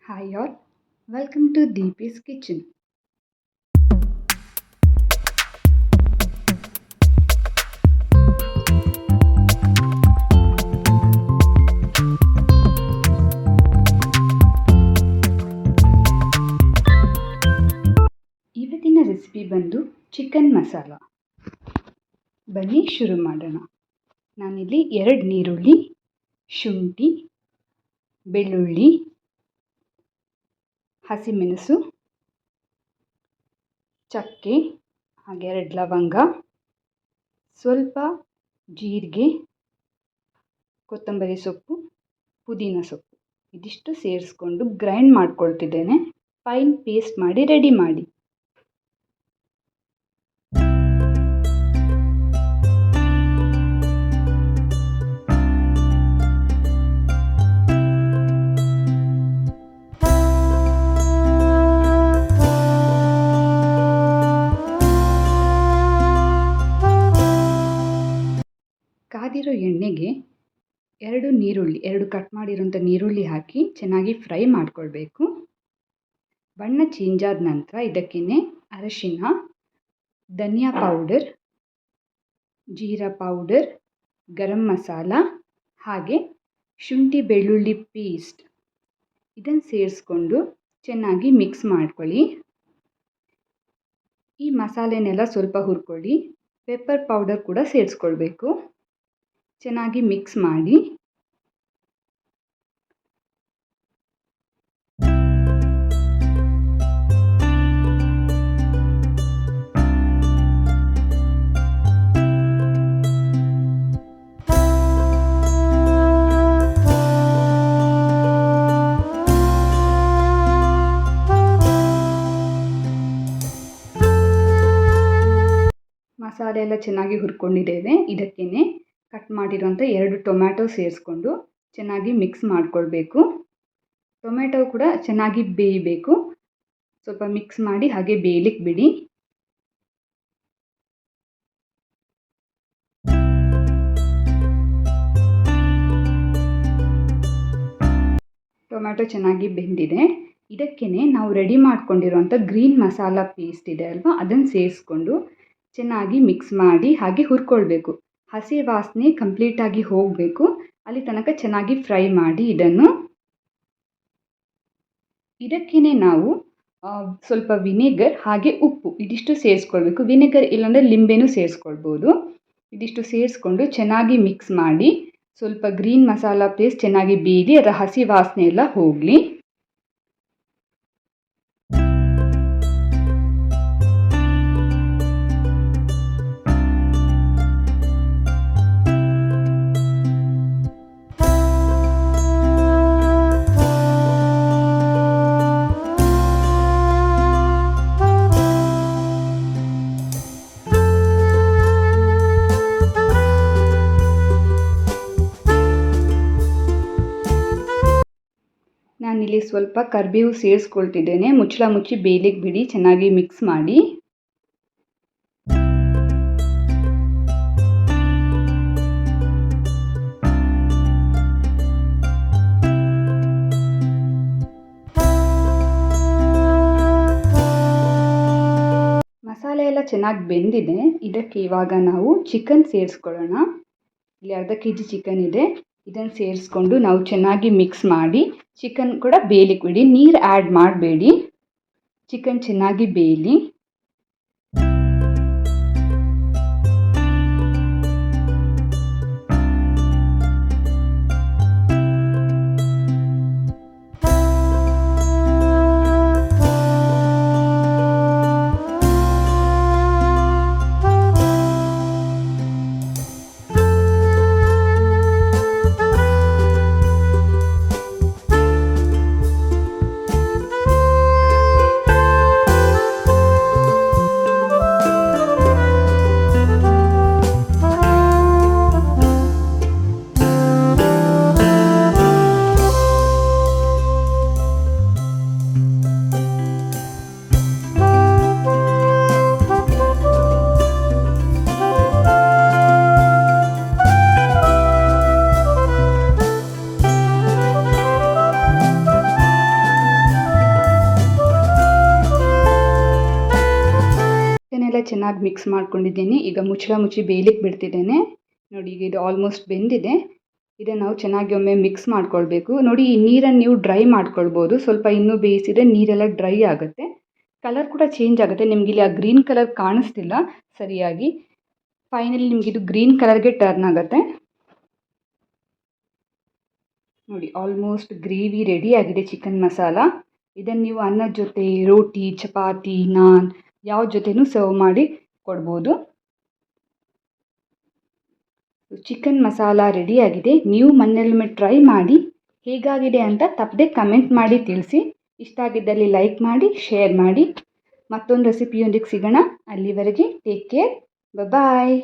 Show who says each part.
Speaker 1: Hi all, welcome to Deep's Kitchen. ಇವತ್ತಿನ recipe ಬಂದು chicken masala. ಬನ್ನಿ ಶುರು ಮಾಡೋಣ. ನಾನಿಲ್ಲಿ 2 ನೀರುಳ್ಳಿ, ಶುಂಠಿ, ಬೆಳ್ಳುಳ್ಳಿ, ಹಸಿಮೆಣಸು, ಚಕ್ಕೆ, ಹಾಗೆ 2 ಲವಂಗ, ಸ್ವಲ್ಪ ಜೀರಿಗೆ, ಕೊತ್ತಂಬರಿ ಸೊಪ್ಪು, ಪುದೀನ ಸೊಪ್ಪು ಇದಿಷ್ಟು ಸೇರಿಸ್ಕೊಂಡು ಗ್ರೈಂಡ್ ಮಾಡ್ಕೊಳ್ತಿದ್ದೇನೆ. ಫೈನ್ ಪೇಸ್ಟ್ ಮಾಡಿ ರೆಡಿ ಮಾಡಿ. ಕಾದಿರೋ ಎಣ್ಣೆಗೆ 2 ಕಟ್ ಮಾಡಿರೋಂಥ ನೀರುಳ್ಳಿ ಹಾಕಿ ಚೆನ್ನಾಗಿ ಫ್ರೈ ಮಾಡ್ಕೊಳ್ಬೇಕು. ಬಣ್ಣ ಚೇಂಜ್ ಆದ ನಂತರ ಇದಕ್ಕೇ ಅರಶಿನ, ಧನಿಯಾ ಪೌಡರ್, ಜೀರಾ ಪೌಡರ್, ಗರಂ ಮಸಾಲ ಹಾಗೆ ಶುಂಠಿ ಬೆಳ್ಳುಳ್ಳಿ ಪೇಸ್ಟ್ ಇದನ್ನು ಸೇರಿಸ್ಕೊಂಡು ಚೆನ್ನಾಗಿ ಮಿಕ್ಸ್ ಮಾಡ್ಕೊಳ್ಳಿ. ಈ ಮಸಾಲೆನೆಲ್ಲ ಸ್ವಲ್ಪ ಹುರ್ಕೊಳ್ಳಿ. ಪೆಪ್ಪರ್ ಪೌಡರ್ ಕೂಡ ಸೇರಿಸ್ಕೊಳ್ಬೇಕು. ಚೆನ್ನಾಗಿ ಮಿಕ್ಸ್ ಮಾಡಿ. ಮಸಾಲೆ ಎಲ್ಲ ಚೆನ್ನಾಗಿ ಹುರ್ಕೊಂಡಿದ್ದೇವೆ. ಇದಕ್ಕೇ ಕಟ್ ಮಾಡಿರೋಂಥ 2 ಟೊಮ್ಯಾಟೊ ಸೇರಿಸ್ಕೊಂಡು ಚೆನ್ನಾಗಿ ಮಿಕ್ಸ್ ಮಾಡ್ಕೊಳ್ಬೇಕು. ಟೊಮ್ಯಾಟೊ ಕೂಡ ಚೆನ್ನಾಗಿ ಬೇಯಬೇಕು. ಸ್ವಲ್ಪ ಮಿಕ್ಸ್ ಮಾಡಿ ಹಾಗೆ ಬೇಯಲಿಕ್ಕೆ ಬಿಡಿ. ಟೊಮ್ಯಾಟೊ ಚೆನ್ನಾಗಿ ಬೆಂದಿದೆ. ಇದಕ್ಕೇ ನಾವು ರೆಡಿ ಮಾಡ್ಕೊಂಡಿರೋಂಥ ಗ್ರೀನ್ ಮಸಾಲ ಪೇಸ್ಟ್ ಇದೆ ಅಲ್ವಾ, ಅದನ್ನು ಸೇರಿಸ್ಕೊಂಡು ಚೆನ್ನಾಗಿ ಮಿಕ್ಸ್ ಮಾಡಿ ಹಾಗೆ ಹುರ್ಕೊಳ್ಬೇಕು. ಹಸಿ ವಾಸನೆ ಕಂಪ್ಲೀಟಾಗಿ ಹೋಗಬೇಕು. ಅಲ್ಲಿ ತನಕ ಚೆನ್ನಾಗಿ ಫ್ರೈ ಮಾಡಿ ಇದಕ್ಕೇ ನಾವು ಸ್ವಲ್ಪ ವಿನೆಗರ್ ಹಾಗೆ ಉಪ್ಪು ಇದಿಷ್ಟು ಸೇರಿಸ್ಕೊಳ್ಬೇಕು. ವಿನೆಗರ್ ಇಲ್ಲಾಂದರೆ ಲಿಂಬೆನೂ ಸೇರಿಸ್ಕೊಳ್ಬೋದು. ಇದಿಷ್ಟು ಸೇರಿಸ್ಕೊಂಡು ಚೆನ್ನಾಗಿ ಮಿಕ್ಸ್ ಮಾಡಿ ಸ್ವಲ್ಪ ಗ್ರೀನ್ ಮಸಾಲ ಪೇಸ್ಟ್ ಚೆನ್ನಾಗಿ ಬೇಯಲಿ, ಅದರ ಹಸಿ ವಾಸನೆ ಎಲ್ಲ ಹೋಗಲಿ. ನಾನಿಲ್ಲಿ ಸ್ವಲ್ಪ ಕರಿಬೇವು ಸೇರಿಸ್ಕೊಳ್ತಿದ್ದೇನೆ. ಮುಚ್ಚಳ ಮುಚ್ಚಿ ಬೇಯಲಿಕ್ಕೆ ಬಿಡಿ. ಚೆನ್ನಾಗಿ ಮಿಕ್ಸ್ ಮಾಡಿ. ಮಸಾಲೆ ಎಲ್ಲ ಚೆನ್ನಾಗಿ ಬೆಂದಿದೆ. ಇದಕ್ಕೆ ಇವಾಗ ನಾವು ಚಿಕನ್ ಸೇರಿಸ್ಕೊಳ್ಳೋಣ. ಇಲ್ಲಿ 1/2 kg ಚಿಕನ್ ಇದೆ. ಇದನ್ನು ಸೇರಿಸ್ಕೊಂಡು ನಾವು ಚೆನ್ನಾಗಿ ಮಿಕ್ಸ್ ಮಾಡಿ ಚಿಕನ್ ಕೂಡ ಬೇಯಲಿಕ್ಕೆ ಬಿಡಿ. ನೀರು ಆ್ಯಡ್ ಮಾಡಬೇಡಿ. ಚಿಕನ್ ಚೆನ್ನಾಗಿ ಬೇಯಲಿ. ಚೆನ್ನಾಗಿ ಮಿಕ್ಸ್ ಮಾಡ್ಕೊಂಡಿದ್ದೀನಿ. ಈಗ ಮುಚ್ಚಿ ಬೇಯಲಿಕ್ಕೆ ಬಿಡ್ತಿದ್ದೇನೆ. ನೋಡಿ ಈಗ ಇದು ಆಲ್ಮೋಸ್ಟ್ ಬೆಂದಿದೆ. ಇದನ್ನು ನಾವು ಚೆನ್ನಾಗಿ ಒಮ್ಮೆ ಮಿಕ್ಸ್ ಮಾಡ್ಕೊಳ್ಬೇಕು. ನೋಡಿ ಈ ನೀರನ್ನು ನೀವು ಡ್ರೈ ಮಾಡ್ಕೊಳ್ಬೋದು. ಸ್ವಲ್ಪ ಇನ್ನೂ ಬೇಯಿಸಿದರೆ ನೀರೆಲ್ಲ ಡ್ರೈ ಆಗುತ್ತೆ. ಕಲರ್ ಕೂಡ ಚೇಂಜ್ ಆಗುತ್ತೆ. ನಿಮ್ಗೆ ಇಲ್ಲಿ ಆ ಗ್ರೀನ್ ಕಲರ್ ಕಾಣಿಸ್ತಿಲ್ಲ ಸರಿಯಾಗಿ. ಫೈನಲಿ ನಿಮ್ಗೆ ಇದು ಗ್ರೀನ್ ಕಲರ್ಗೆ ಟರ್ನ್ ಆಗುತ್ತೆ. ನೋಡಿ ಆಲ್ಮೋಸ್ಟ್ ಗ್ರೇವಿ ರೆಡಿ ಆಗಿದೆ ಚಿಕನ್ ಮಸಾಲ. ಇದನ್ನು ನೀವು ಅನ್ನದ ಜೊತೆ, ರೋಟಿ, ಚಪಾತಿ, ನಾನ್ ಯಾವ ಜೊತೆನೂ ಸರ್ವ್ ಮಾಡಿ ಕೊಡ್ಬೋದು. ಚಿಕನ್ ಮಸಾಲ ರೆಡಿಯಾಗಿದೆ. ನೀವು ಮನೆಯಲ್ಲೊಮ್ಮೆ ಟ್ರೈ ಮಾಡಿ ಹೇಗಾಗಿದೆ ಅಂತ ತಪ್ಪದೆ ಕಮೆಂಟ್ ಮಾಡಿ ತಿಳಿಸಿ. ಇಷ್ಟ ಆಗಿದ್ದಲ್ಲಿ ಲೈಕ್ ಮಾಡಿ, ಶೇರ್ ಮಾಡಿ. ಮತ್ತೊಂದು ರೆಸಿಪಿಯೊಂದಿಗೆ ಸಿಗೋಣ. ಅಲ್ಲಿವರೆಗೆ ಟೇಕ್ ಕೇರ್. ಬಾಯ್.